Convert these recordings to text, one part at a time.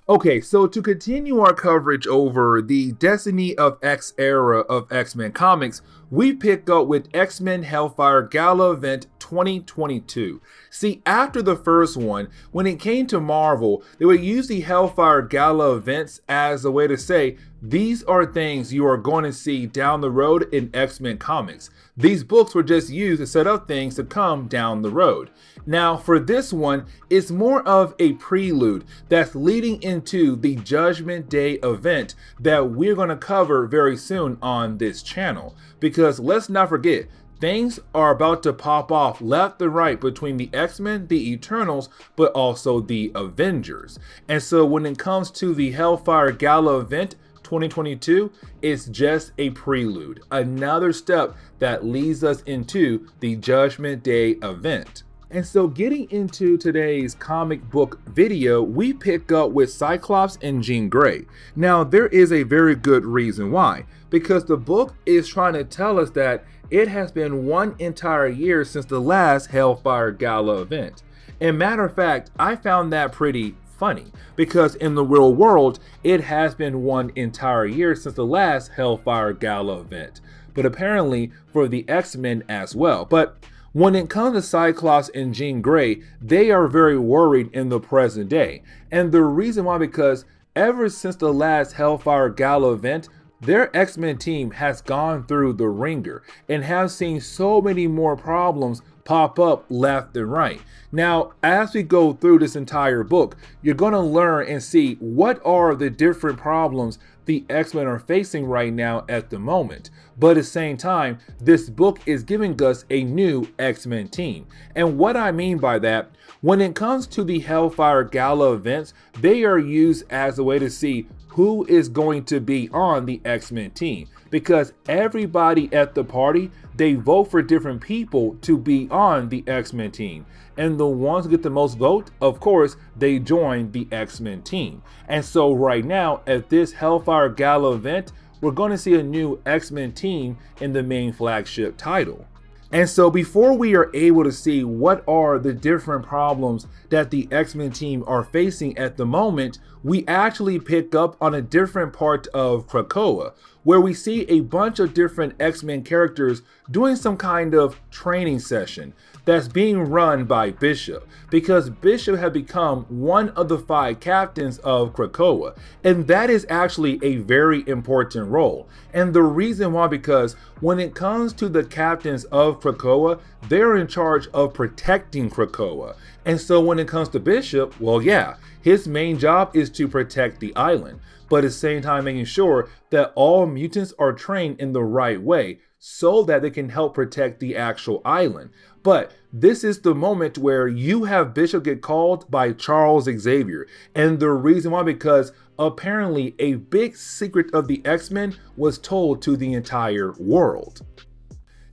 Okay, so to continue our coverage over the Destiny of X era of X-Men comics, we pick up with X-Men Hellfire Gala Event 2022. See, after the first one, when it came to Marvel, they would use the Hellfire Gala events as a way to say, these are things you are going to see down the road in X-Men comics. These books were just used to set up things to come down the road. Now, for this one, it's more of a prelude that's leading into the Judgment Day event that we're going to cover very soon on this channel. Because let's not forget, things are about to pop off left and right between the X-Men, the Eternals, but also the Avengers. And so when it comes to the Hellfire Gala event 2022, it's just a prelude, another step that leads us into the Judgment Day event. And so getting into today's comic book video, we pick up with Cyclops and Jean Grey. Now, there is a very good reason why, because the book is trying to tell us that it has been one entire year since the last Hellfire Gala event. And matter of fact, I found that pretty funny, because in the real world, it has been one entire year since the last Hellfire Gala event, but apparently for the X-Men as well. But when it comes to Cyclops and Jean Grey, they are very worried in the present day. And the reason why, because ever since the last Hellfire Gala event, their X-Men team has gone through the ringer and have seen so many more problems pop up left and right. Now, as we go through this entire book, you're going to learn and see what are the different problems the X-Men are facing right now at the moment. But at the same time, this book is giving us a new X-Men team. And what I mean by that, when it comes to the Hellfire Gala events, they are used as a way to see who is going to be on the X-Men team. Because everybody at the party, they vote for different people to be on the X-Men team. And the ones who get the most vote, of course, they join the X-Men team. And so right now, at this Hellfire Gala event, we're going to see a new X-Men team in the main flagship title. And so before we are able to see what are the different problems that the X-Men team are facing at the moment, we actually pick up on a different part of Krakoa, where we see a bunch of different X-Men characters doing some kind of training session that's being run by Bishop, because Bishop had become one of the 5 captains of Krakoa, and that is actually a very important role. And the reason why, because when it comes to the captains of Krakoa, they're in charge of protecting Krakoa. And so when it comes to Bishop, well, yeah, his main job is to protect the island, but at the same time making sure that all mutants are trained in the right way so that they can help protect the actual island. But this is the moment where you have Bishop get called by Charles Xavier. And the reason why, because apparently a big secret of the X-Men was told to the entire world.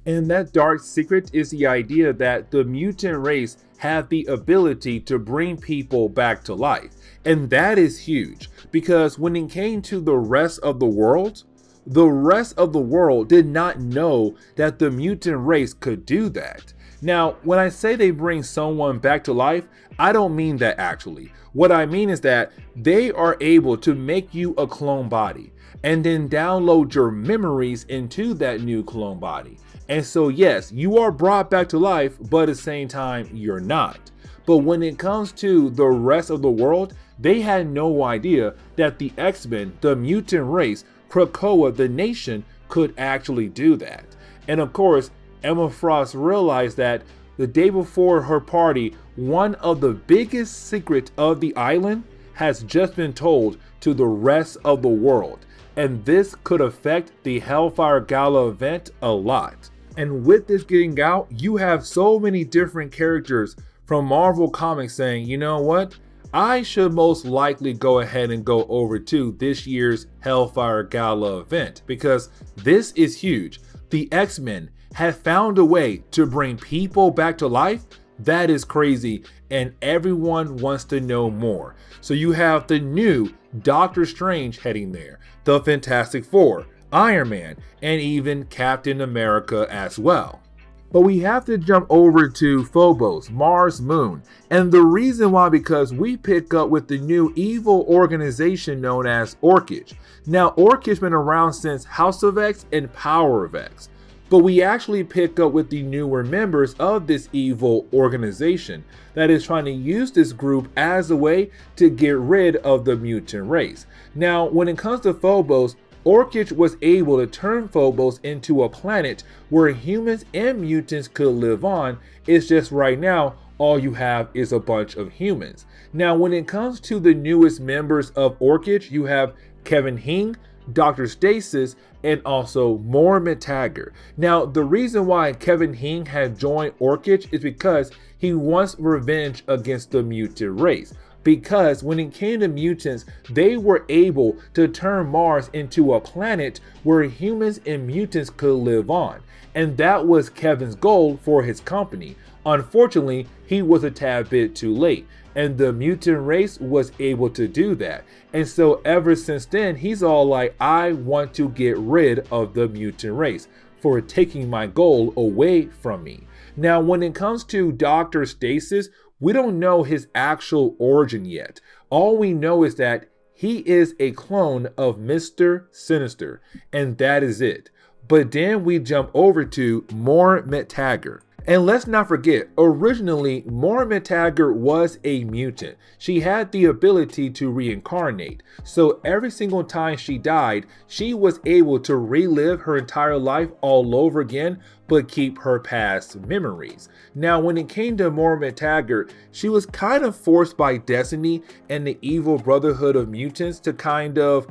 And that dark secret is the idea that the mutant race have the ability to bring people back to life. And that is huge, because when it came to the rest of the world did not know that the mutant race could do that. Now, when I say they bring someone back to life, I don't mean that actually. What I mean is that they are able to make you a clone body and then download your memories into that new clone body. And so yes, you are brought back to life, but at the same time, you're not. But when it comes to the rest of the world, they had no idea that the X-Men, the mutant race, Krakoa, the nation, could actually do that. And of course, Emma Frost realized that the day before her party, one of the biggest secrets of the island has just been told to the rest of the world. And this could affect the Hellfire Gala event a lot. And with this getting out, you have so many different characters from Marvel Comics saying, you know what? I should most likely go ahead and go over to this year's Hellfire Gala event, because this is huge. The X-Men have found a way to bring people back to life. That is crazy, and everyone wants to know more. So you have the new Doctor Strange heading there, the Fantastic Four, Iron Man, and even Captain America as well. But we have to jump over to Phobos, Mars' moon. And the reason why, because we pick up with the new evil organization known as Orchid. Now, Orchid's been around since House of X and Power of X. But we actually pick up with the newer members of this evil organization that is trying to use this group as a way to get rid of the mutant race. Now, when it comes to Phobos, Orchid was able to turn Phobos into a planet where humans and mutants could live on. It's just right now, all you have is a bunch of humans. Now, when it comes to the newest members of Orchid, you have Kevin Hing, Dr. Stasis, and also Moore Taggart. Now, the reason why Kevin Hing had joined Orchid is because he wants revenge against the mutant race. Because when it came to mutants, they were able to turn Mars into a planet where humans and mutants could live on. And that was Kevin's goal for his company. Unfortunately, he was a tad bit too late, and the mutant race was able to do that. And so ever since then, he's all like, I want to get rid of the mutant race for taking my goal away from me. Now, when it comes to Dr. Stasis, we don't know his actual origin yet. All we know is that he is a clone of Mr. Sinister, and that is it. But then we jump over to Moore Taggart. And let's not forget, originally, Moore Taggart was a mutant. She had the ability to reincarnate. So every single time she died, she was able to relive her entire life all over again, but keep her past memories. Now, when it came to Moore Taggart, she was kind of forced by Destiny and the evil Brotherhood of Mutants to kind of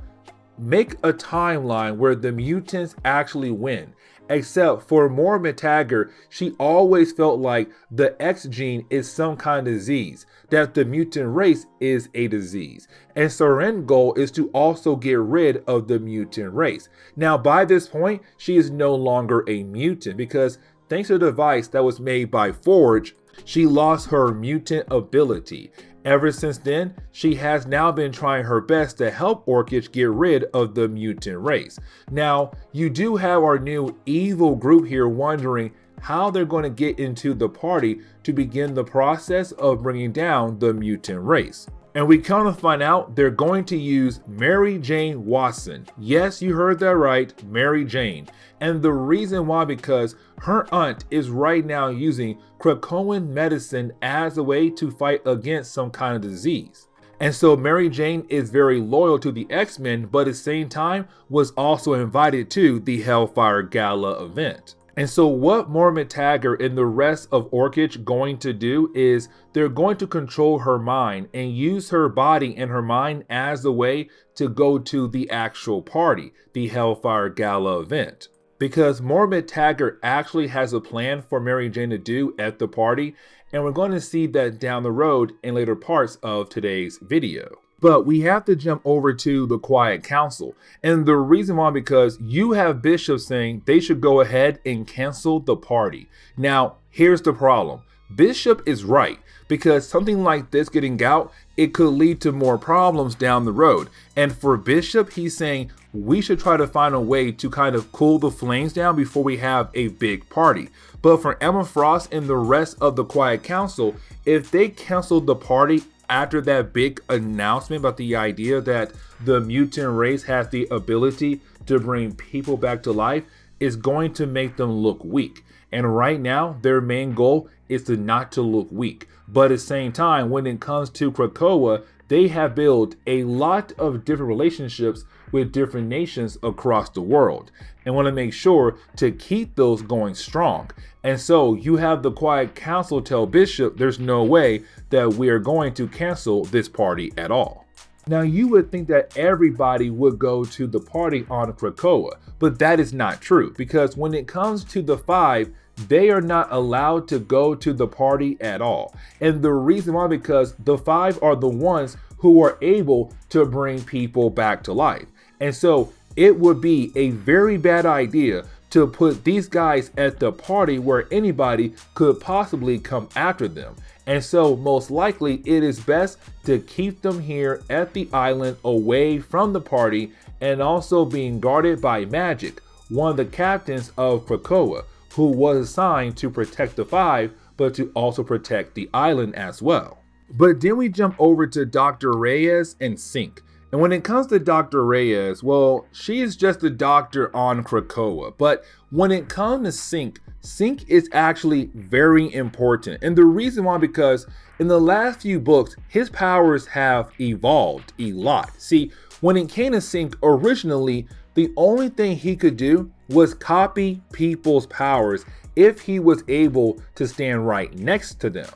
make a timeline where the mutants actually win. Except for Moore Taggart, she always felt like the X gene is some kind of disease, that the mutant race is a disease. And so her end goal is to also get rid of the mutant race. Now, by this point, she is no longer a mutant because thanks to the device that was made by Forge, she lost her mutant ability. Ever since then, she has now been trying her best to help Orchid get rid of the mutant race. Now, you do have our new evil group here wondering how they're going to get into the party to begin the process of bringing down the mutant race. And we kind of find out they're going to use Mary Jane Watson. Yes, you heard that right, Mary Jane. And the reason why, because her aunt is right now using Krakoan medicine as a way to fight against some kind of disease. And so Mary Jane is very loyal to the X-Men, but at the same time was also invited to the Hellfire Gala event. And so what Moore Taggart and the rest of Orchid going to do is they're going to control her mind and use her body and her mind as a way to go to the actual party, the Hellfire Gala event. Because Moore Taggart actually has a plan for Mary Jane to do at the party, and we're going to see that down the road in later parts of today's video. But we have to jump over to the Quiet Council. And the reason why, because you have Bishop saying they should go ahead and cancel the party. Now, here's the problem. Bishop is right, because something like this getting out, it could lead to more problems down the road. And for Bishop, he's saying we should try to find a way to kind of cool the flames down before we have a big party. But for Emma Frost and the rest of the Quiet Council, if they canceled the party after that big announcement about the idea that the mutant race has the ability to bring people back to life, is going to make them look weak. And right now, their main goal is to not to look weak. But at the same time, when it comes to Krakoa, they have built a lot of different relationships with different nations across the world and want to make sure to keep those going strong. And so you have the Quiet Council tell Bishop there's no way that we are going to cancel this party at all. Now, you would think that everybody would go to the party on Krakoa, but that is not true, because when it comes to the Five, they are not allowed to go to the party at all. And the reason why, because the Five are the ones who are able to bring people back to life. And so it would be a very bad idea to put these guys at the party where anybody could possibly come after them. And so most likely it is best to keep them here at the island away from the party, and also being guarded by Magic, one of the captains of Krakoa, who was assigned to protect the Five, but to also protect the island as well. But then we jump over to Dr. Reyes and Sync. And when it comes to Dr. Reyes, well, she is just a doctor on Krakoa. But when it comes to Sync, Sync is actually very important. And the reason why, because in the last few books, his powers have evolved a lot. See, when it came to Sync, originally, the only thing he could do was copy people's powers if he was able to stand right next to them.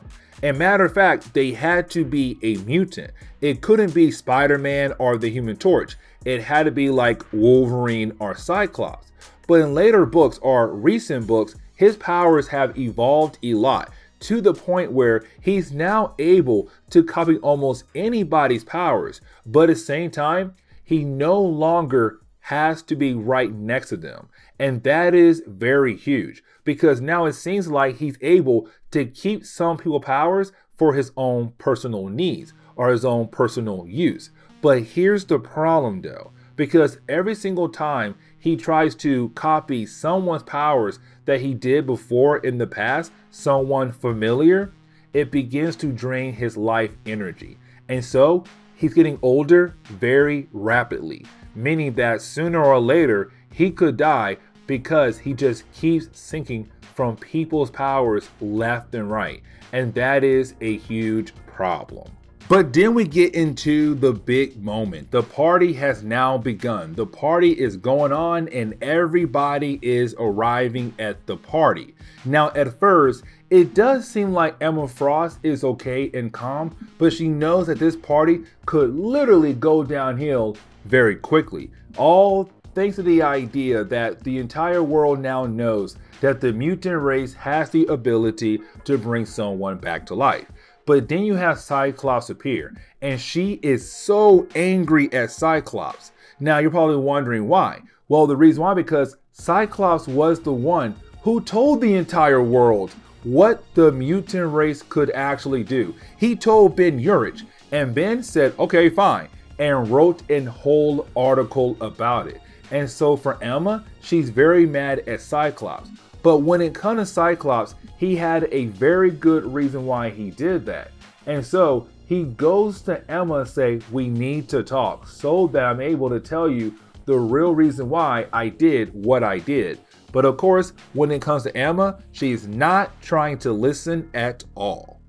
And matter of fact, they had to be a mutant. It couldn't be Spider-Man or the Human Torch. It had to be like Wolverine or Cyclops. But in later books or recent books, his powers have evolved a lot to the point where he's now able to copy almost anybody's powers. But at the same time, he no longer has to be right next to them. And that is very huge, because now it seems like he's able to keep some people's powers for his own personal needs or his own personal use. But here's the problem though, because every single time he tries to copy someone's powers that he did before in the past, someone familiar, it begins to drain his life energy. And so he's getting older very rapidly, meaning that sooner or later he could die because he just keeps sinking from people's powers left and right. And that is a huge problem. But then we get into the big moment. The party has now begun. The party is going on and everybody is arriving at the party. Now, at first, it does seem like Emma Frost is okay and calm, but she knows that this party could literally go downhill very quickly. All thanks to the idea that the entire world now knows that the mutant race has the ability to bring someone back to life. But then you have Cyclops appear, and she is so angry at Cyclops. Now you're probably wondering why. Well, the reason why, because Cyclops was the one who told the entire world what the mutant race could actually do. He told Ben Urich, and Ben said, okay, fine, and wrote a whole article about it. And so for Emma, she's very mad at Cyclops. But when it comes to Cyclops, he had a very good reason why he did that. And so he goes to Emma and say, we need to talk so that I'm able to tell you the real reason why I did what I did. But of course, when it comes to Emma, she's not trying to listen at all.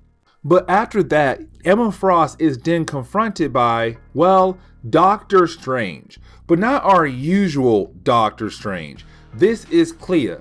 But after that, Emma Frost is then confronted by, well, Doctor Strange. But not our usual Doctor Strange. This is Clea,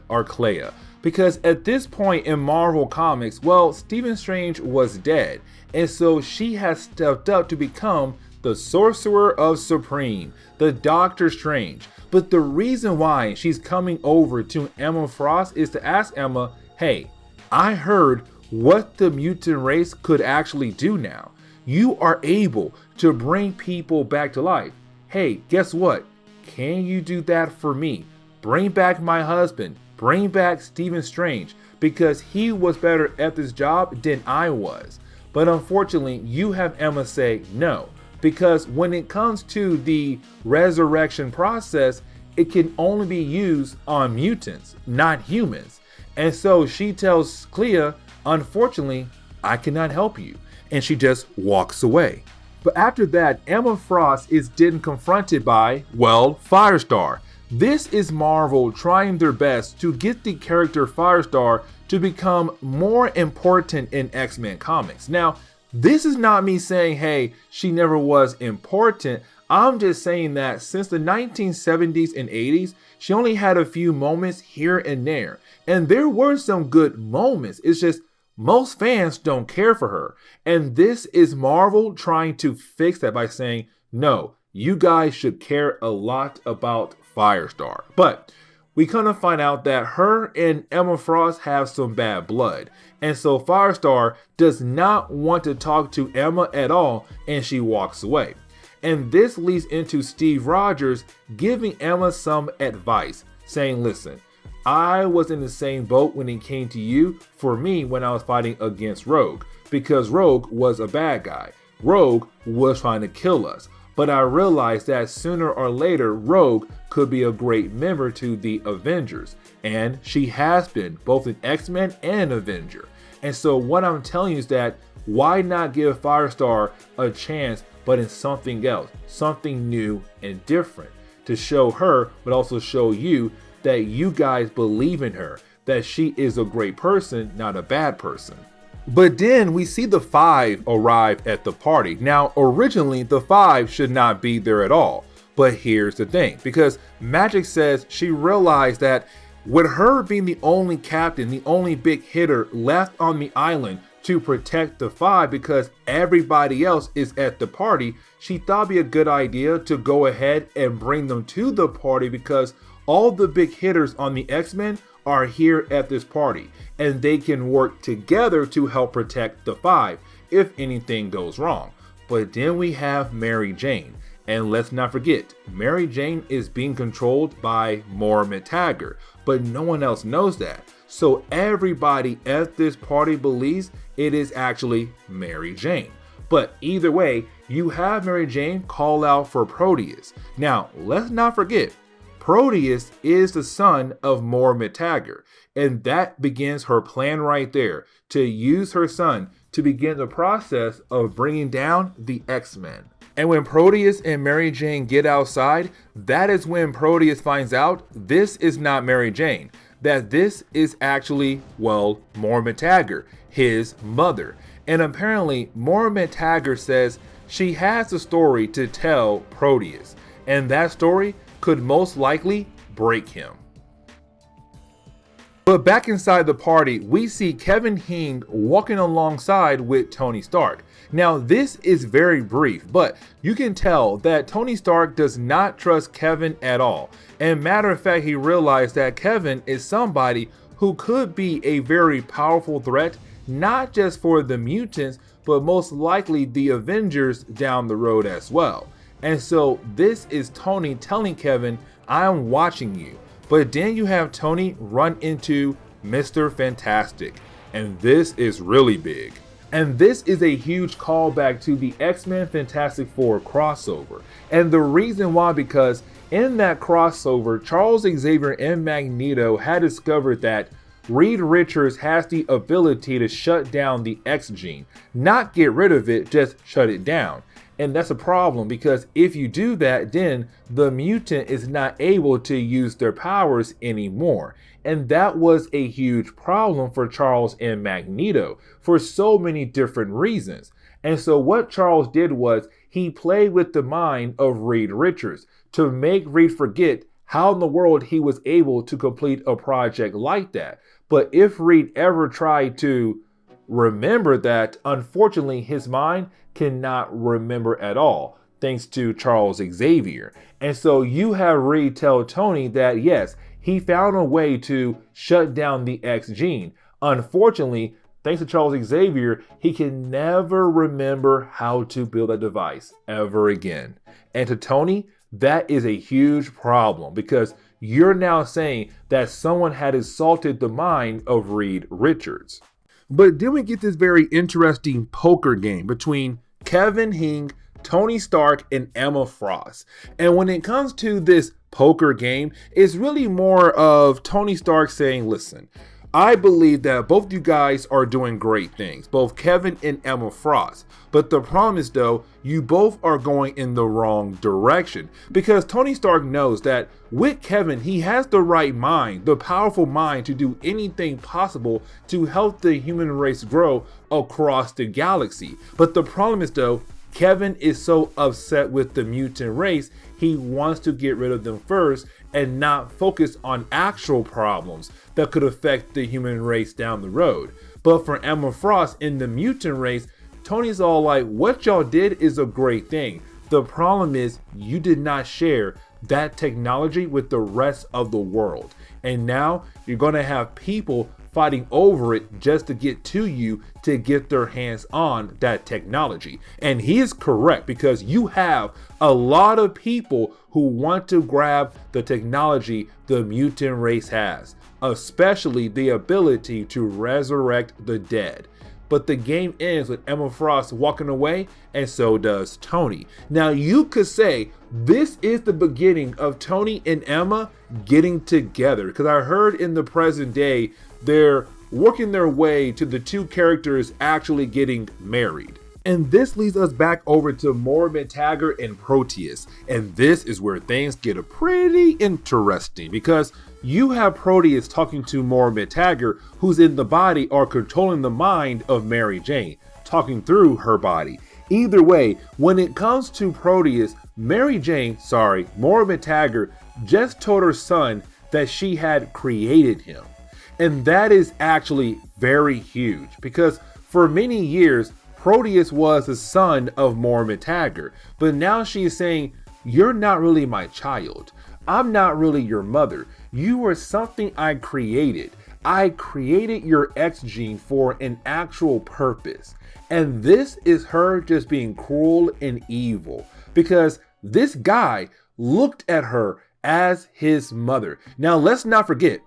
because at this point in Marvel Comics, well, Stephen Strange was dead, and so she has stepped up to become the Sorcerer of Supreme, the Doctor Strange. But the reason why she's coming over to Emma Frost is to ask Emma, hey, I heard what the mutant race could actually do now. You are able to bring people back to life. Hey, guess what? Can you do that for me? Bring back my husband. Bring back Stephen Strange, because he was better at this job than I was. But unfortunately, you have Emma say no, because when it comes to the resurrection process, it can only be used on mutants, not humans. And so she tells Clea, unfortunately, I cannot help you. And she just walks away. But after that, Emma Frost is then confronted by, well, Firestar. This is Marvel trying their best to get the character Firestar to become more important in X-Men comics. Now, this is not me saying, hey, she never was important. I'm just saying that since the 1970s and 80s, she only had a few moments here and there. And there were some good moments. It's just most fans don't care for her. And this is Marvel trying to fix that by saying, no, you guys should care a lot about Firestar. But we kind of find out that her and Emma Frost have some bad blood. And so Firestar does not want to talk to Emma at all, and she walks away. And this leads into Steve Rogers giving Emma some advice, saying, listen, I was in the same boat when it came to you, for me, when I was fighting against Rogue, because Rogue was a bad guy. Rogue was trying to kill us. but I realized that sooner or later Rogue could be a great member to the Avengers, and she has been both an X-Men and an Avenger. And so what I'm telling you is that why not give Firestar a chance, but in something else, something new and different, to show her, but also show you that you guys believe in her, that she is a great person, not a bad person. But then we see the Five arrive at the party. Now, originally, the Five should not be there at all. But here's the thing, because Magic says she realized that with her being the only captain, the only big hitter left on the island to protect the Five because everybody else is at the party, she thought it'd be a good idea to go ahead and bring them to the party because all the big hitters on the X-Men are here at this party and they can work together to help protect the Five if anything goes wrong. But then we have Mary Jane, and let's not forget, Mary Jane is being controlled by Moira Taggart, but no one else knows that. So everybody at this party believes it is actually Mary Jane. But either way, you have Mary Jane call out for Proteus. Now, let's not forget, Proteus is the son of Moira Taggart, and that begins her plan right there, to use her son to begin the process of bringing down the X-Men. And when Proteus and Mary Jane get outside, that is when Proteus finds out this is not Mary Jane, that this is actually, well, Moira Taggart, his mother. And apparently, Moira Taggart says she has a story to tell Proteus, and that story could most likely break him. But back inside the party, we see Kevin Hing walking alongside with Tony Stark. Now, this is very brief, but you can tell that Tony Stark does not trust Kevin at all. And matter of fact, he realized that Kevin is somebody who could be a very powerful threat, not just for the mutants, but most likely the Avengers down the road as well. And so this is Tony telling Kevin, I'm watching you. But then you have Tony run into Mr. Fantastic, and this is really big. And this is a huge callback to the X-Men Fantastic Four crossover. And the reason why, because in that crossover, Charles Xavier and Magneto had discovered that Reed Richards has the ability to shut down the X gene, not get rid of it, just shut it down. And that's a problem, because if you do that, then the mutant is not able to use their powers anymore. And that was a huge problem for Charles and Magneto for so many different reasons. And so what Charles did was he played with the mind of Reed Richards to make Reed forget how in the world he was able to complete a project like that. But if Reed ever tried to remember that, unfortunately his mind cannot remember at all, thanks to Charles Xavier. And so you have Reed tell Tony that yes, he found a way to shut down the X gene. Unfortunately, thanks to Charles Xavier, he can never remember how to build a device ever again. And to Tony, that is a huge problem, because you're now saying that someone had assaulted the mind of Reed Richards. But then we get this very interesting poker game between Kevin Hing, Tony Stark, and Emma Frost. And when it comes to this poker game, it's really more of Tony Stark saying, listen, I believe that both you guys are doing great things, both Kevin and Emma Frost. But the problem is, though, you both are going in the wrong direction, because Tony Stark knows that with Kevin, he has the right mind, the powerful mind to do anything possible to help the human race grow across the galaxy. But the problem is, though, Kevin is so upset with the mutant race, he wants to get rid of them first and not focus on actual problems that could affect the human race down the road. But for Emma Frost in the mutant race, Tony's all like, what y'all did is a great thing. The problem is you did not share that technology with the rest of the world. And now you're going to have people fighting over it just to get to you to get their hands on that technology. And he is correct, because you have a lot of people who want to grab the technology the mutant race has, especially the ability to resurrect the dead. but the game ends with Emma Frost walking away, and so does Tony. Now you could say this is the beginning of Tony and Emma getting together, because I heard in the present day they're working their way to the two characters actually getting married. And this leads us back over to Morbid Taggart and Proteus. And this is where things get pretty interesting, because you have Proteus talking to Morbid Taggart, who's in the body or controlling the mind of Mary Jane, talking through her body. Either way, when it comes to Proteus, Morbid Taggart just told her son that she had created him. And that is actually very huge, because for many years, Proteus was the son of Morbid Taggart, but now she is saying, you're not really my child. I'm not really your mother. You were something I created. I created your X gene for an actual purpose. And this is her just being cruel and evil, because this guy looked at her as his mother. Now, let's not forget,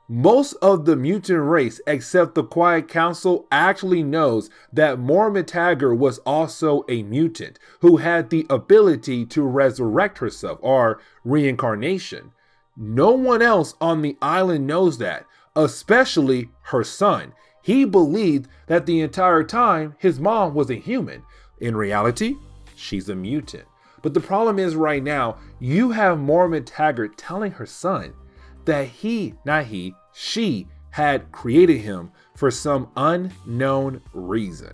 most of the mutant race, except the Quiet Council, actually knows that Morbid Taggart was also a mutant who had the ability to resurrect herself, or reincarnation. No one else on the island knows that, especially her son. He believed that the entire time his mom was a human. In reality, she's a mutant. But the problem is right now, you have Morbid Taggart telling her son that she had created him for some unknown reason.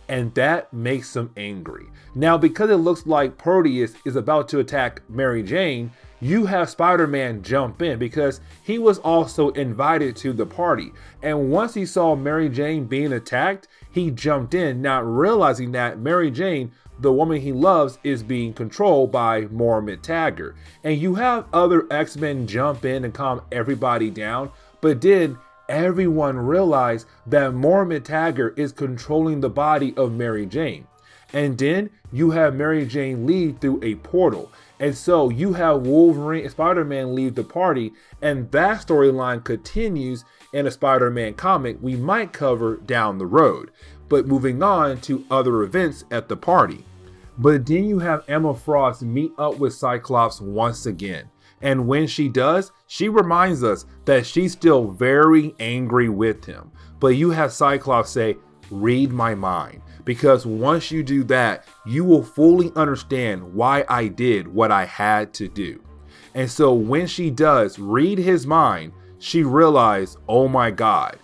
And that makes him angry. Now, because it looks like Proteus is about to attack Mary Jane, you have Spider-Man jump in, because he was also invited to the party. And once he saw Mary Jane being attacked, he jumped in, not realizing that Mary Jane, the woman he loves, is being controlled by Morbid Taggart. And you have other X-Men jump in and calm everybody down, but then everyone realized that Morbid Taggart is controlling the body of Mary Jane. And then you have Mary Jane leave through a portal. And so you have Wolverine and Spider-Man leave the party, and that storyline continues in a Spider-Man comic we might cover down the road. But moving on to other events at the party. But then you have Emma Frost meet up with Cyclops once again. And when she does, she reminds us that she's still very angry with him. But you have Cyclops say, read my mind. Because once you do that, you will fully understand why I did what I had to do. And so when she does read his mind, she realized, oh my God,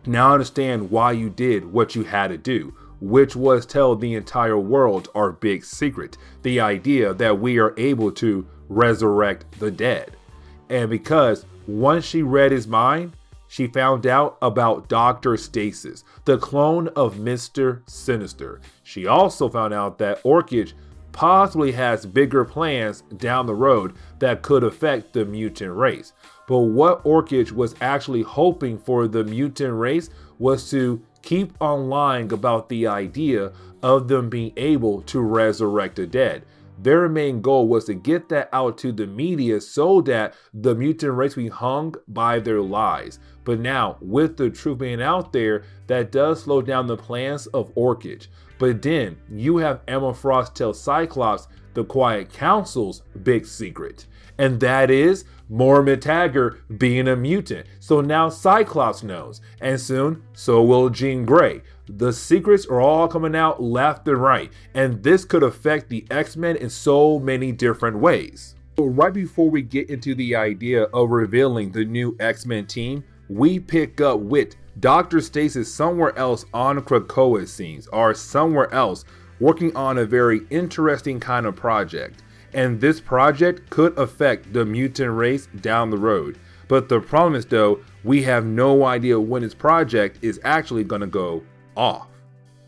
now I understand why you did what you had to do, which was tell the entire world our big secret, the idea that we are able to resurrect the dead. And because once she read his mind, she found out about Dr. Stasis, the clone of Mr. Sinister. She also found out that Orchid possibly has bigger plans down the road that could affect the mutant race. But what Orchid was actually hoping for the mutant race was to keep on lying about the idea of them being able to resurrect the dead. Their main goal was to get that out to the media so that the mutant race be hung by their lies. But now, with the truth being out there, that does slow down the plans of Orchid. But then, you have Emma Frost tell Cyclops the Quiet Council's big secret. And that is Morbid Taggart being a mutant. So now Cyclops knows. And soon, so will Jean Grey. The secrets are all coming out left and right, and this could affect the X-Men in so many different ways. But right before we get into the idea of revealing the new X-Men team, we pick up with Dr. Stasis somewhere else on Krakoa scenes, or somewhere else working on a very interesting kind of project. And this project could affect the mutant race down the road. But the problem is though, we have no idea when this project is actually going to go off.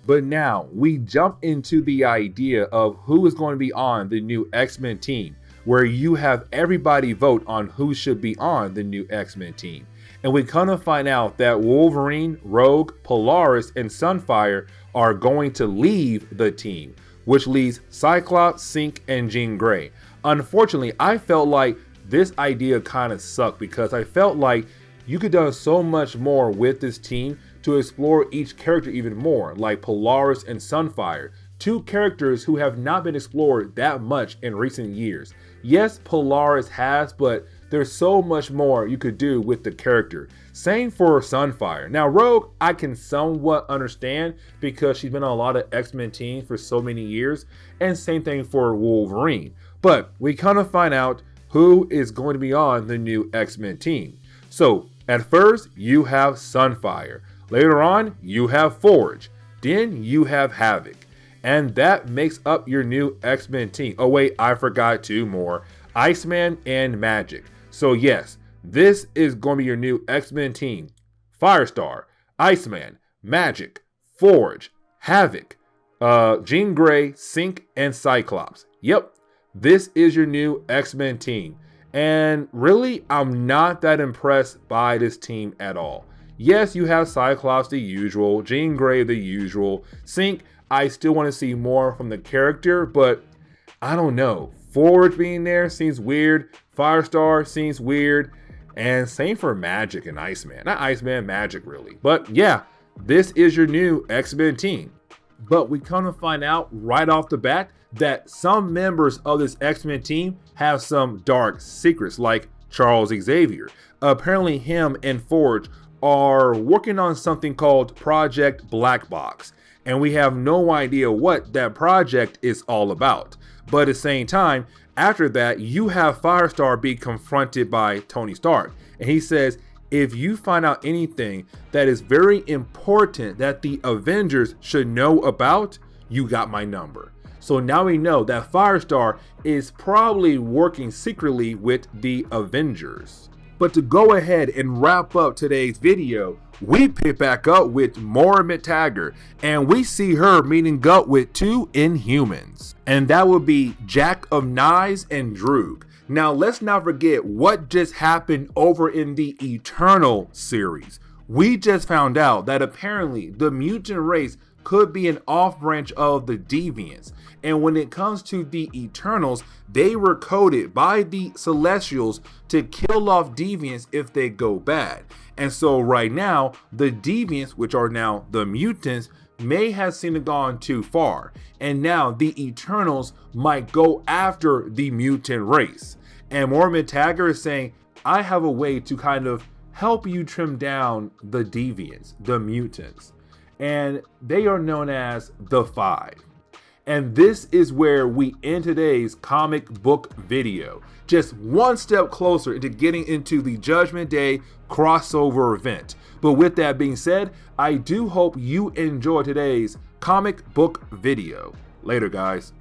But now we jump into the idea of who is going to be on the new X-Men team, where you have everybody vote on who should be on the new X-Men team. And we kind of find out that Wolverine, Rogue, Polaris, and Sunfire are going to leave the team, which leaves Cyclops, Sync, and Jean Grey. Unfortunately, I felt like this idea kind of sucked, because I felt like you could have done so much more with this team to explore each character even more, like Polaris and Sunfire, two characters who have not been explored that much in recent years. Yes, Polaris has, but there's so much more you could do with the character. Same for Sunfire. Now Rogue, I can somewhat understand because she's been on a lot of X-Men teams for so many years, and same thing for Wolverine. But we kind of find out who is going to be on the new X-Men team. So at first you have Sunfire, later on you have Forge, then you have Havoc. And that makes up your new X-Men team. Oh wait, I forgot two more. Iceman and Magic. So yes, this is going to be your new X-Men team. Firestar, Iceman, Magic, Forge, Havoc, Jean Grey, Synch, and Cyclops. Yep, this is your new X-Men team. And really, I'm not that impressed by this team at all. Yes, you have Cyclops the usual, Jean Grey the usual, Synch, I still want to see more from the character, but I don't know. Forge being there seems weird. Firestar seems weird. And same for Magic and Iceman. Not Iceman, Magic really. But yeah, this is your new X-Men team. But we come to find out right off the bat that some members of this X-Men team have some dark secrets, like Charles Xavier. Apparently him and Forge are working on something called Project Black Box. And we have no idea what that project is all about. But at the same time, after that, you have Firestar be confronted by Tony Stark. And he says, if you find out anything that is very important that the Avengers should know about, you got my number. So now we know that Firestar is probably working secretly with the Avengers. But to go ahead and wrap up today's video, we pick back up with Moira McTaggart, and we see her meeting up with two Inhumans. And that would be Jack of Knives and Droog. Now let's not forget what just happened over in the Eternal series. We just found out that apparently the mutant race could be an off branch of the Deviants. And when it comes to the Eternals, they were coded by the Celestials to kill off Deviants if they go bad. And so right now, the Deviants, which are now the mutants, may have seen it gone too far. And now the Eternals might go after the mutant race. And Moira McTaggart is saying, I have a way to kind of help you trim down the Deviants, the mutants. And they are known as the Five. And this is where we end today's comic book video. Just one step closer into getting into the Judgment Day crossover event. But with that being said, I do hope you enjoy today's comic book video. Later, guys.